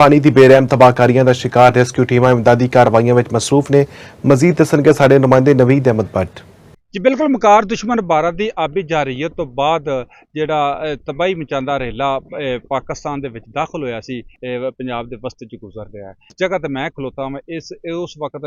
पानी की बेरहम तबाहकारियों का शिकार रेस्क्यू टीमां इमदादी कार्रवाइयों में मसरूफ ने। मजीद दसणगे साडे नुमाइंदे नवीद अहमद भट्ट। जी बिल्कुल मकार दुश्मन भारत की आबी जारहीयत तो बाद जिहड़ा तबाही मचांदा रेला पाकिस्तान दे विच दाखिल होया सी पंजाब दे वस्ते च गुजर रहा है। इस जगह ते मैं खलोता मैं उस वक्त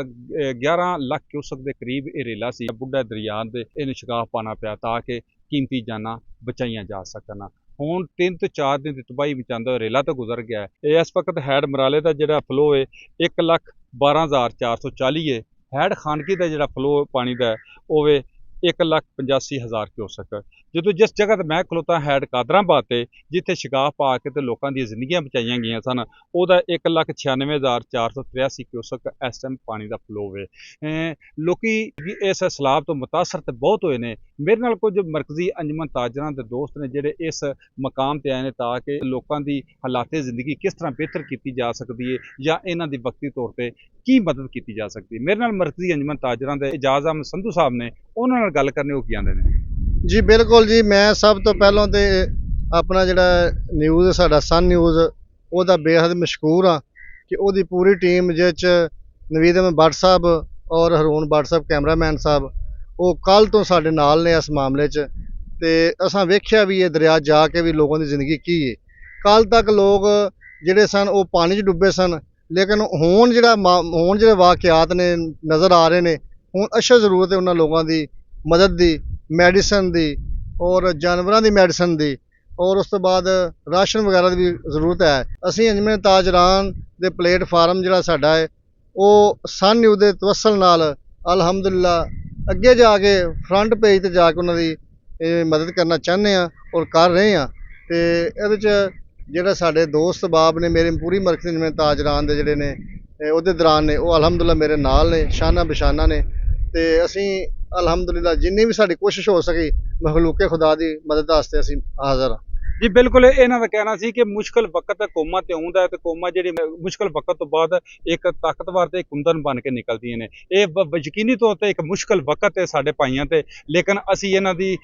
11 लाख क्यूसक के करीब ये रेला सी बुढ़ा दरिया दे इन्हूं शगाफ पाना पिया ताकि कीमती जाना बचाइया जा सकन। हुण 3 तो 4 दिन की तबाही मचांदा होया रेला तो गुजर गया है। इस वक्त हैड मराले का जिहड़ा फ्लो है 1,12,440 है। हैड खानकी का जिहड़ा फ्लो पानी का वो 1,85,000 क्यूसक। जो जिस जगह ते मैं खलोता हैड कादराबाद ते जिथे शगाफ पा के ते लोगों दी जिंदगियां बचाइया गई सन ओहदा 1,96,483 क्यूसक इस टाइम पानी का फ्लो है। लोकी इस सैलाब तो मुतासर तो बहुत हुए ने। मेरे नाल कुछ मरकजी अंजमन ताजरां दे दोस्त ने जिहड़े इस मकाम ते आए ने ताकि लोगों की हालात जिंदगी किस तरह बेहतर की जा सकती है या इन्हां दी वक्ती तौर पर की मदद की जा सकती है। मेरे नाल मरकजी अंजमन ताजरां दे एजाज अहमद संधू साहब ने उन्हां नाल गल करने की आंदे ने। जी बिल्कुल जी, मैं सब तो पहलों तो अपना जिहड़ा न्यूज़ साडा सन न्यूज़ ਉਹਦਾ बेहद मशहूर हाँ कि ਉਹਦੀ पूरी टीम जिस नवीद अहमद भट्ट साहब और हरून भट्ट साहब कैमरामैन साहब वो कल तो साडे नाल ने इस मामले च ते असां वेख्या भी ये दरिया जाके भी लोगों की जिंदगी की है। कल तक लोग जिहड़े सन वो पानी च डुब्बे सन, लेकिन हुण जिहड़े वाकियात ने नज़र आ रहे ने हुण अच्छा जरूरत है उन्हां लोगों की मदद की, मैडिसन की और जानवरों की मैडिसन की और उस तो बाद राशन वगैरह की भी जरूरत है। असी अंजमन ताजरान दे प्लेटफार्म जिहड़ा साडा है वो सन न्यूज़ दे तवसल नाल अलहमदुलिल्ला अगे जाके फ्रंट पेज ते जाके उन्हां दी मदद करना चाहते हैं और कर रहे हैं। तो इहदे च जिहड़ा साडे दोस्त बाब ने मेरे पूरी मरकज़ी अंजमन ताजरान दे जिहड़े ने ਉਹਦੇ दौरान ने वो अलहमदुलिल्ला मेरे नाल ने शाना बशाना ने। तो असी अलहमदुलिल्ला जिन्नी भी साडी कोशिश हो सकी मखलूके खुदा की मदद वास्ते असी हाज़र हाँ। जी बिल्कुल इन्हों का कहना सी कि मुश्किल वक्त कौमां ते आउंदा है ते कौमां जिहड़ी मुश्किल वक्त तो बाद एक ताकतवर ते कुंदन बन के निकलदियां ने। यकीनी तौर पर एक मुश्किल वक्त है साडे भाइयों ते, लेकिन असी इन्हां दी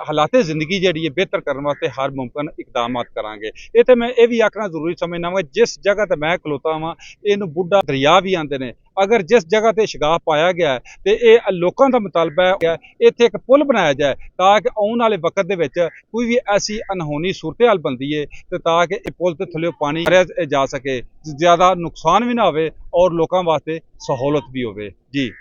हालात जिंदगी जिहड़ी है बेहतर करने वास्ते हर मुमकिन इकदाम करांगे। इत्थे मैं ये भी आखना जरूरी समझना वा जिस जगह ते मैं खलोता वां इहनूं बुढ़ा दरिया भी आंदे ने। अगर जिस जगह ते शगाफ पाया गया है तो यह लोगों का मुतालबा है इत्थे एक पुल बनाया जाए ताकि आने वाले वक्त दे विच कोई भी ऐसी अनहोनी सूरत हाल बनती है तो ताकि पुल के थल्ले पानी भरिया जा सके, ज़्यादा नुकसान भी ना हो और लोगों वास्ते सहूलत भी हो। जी।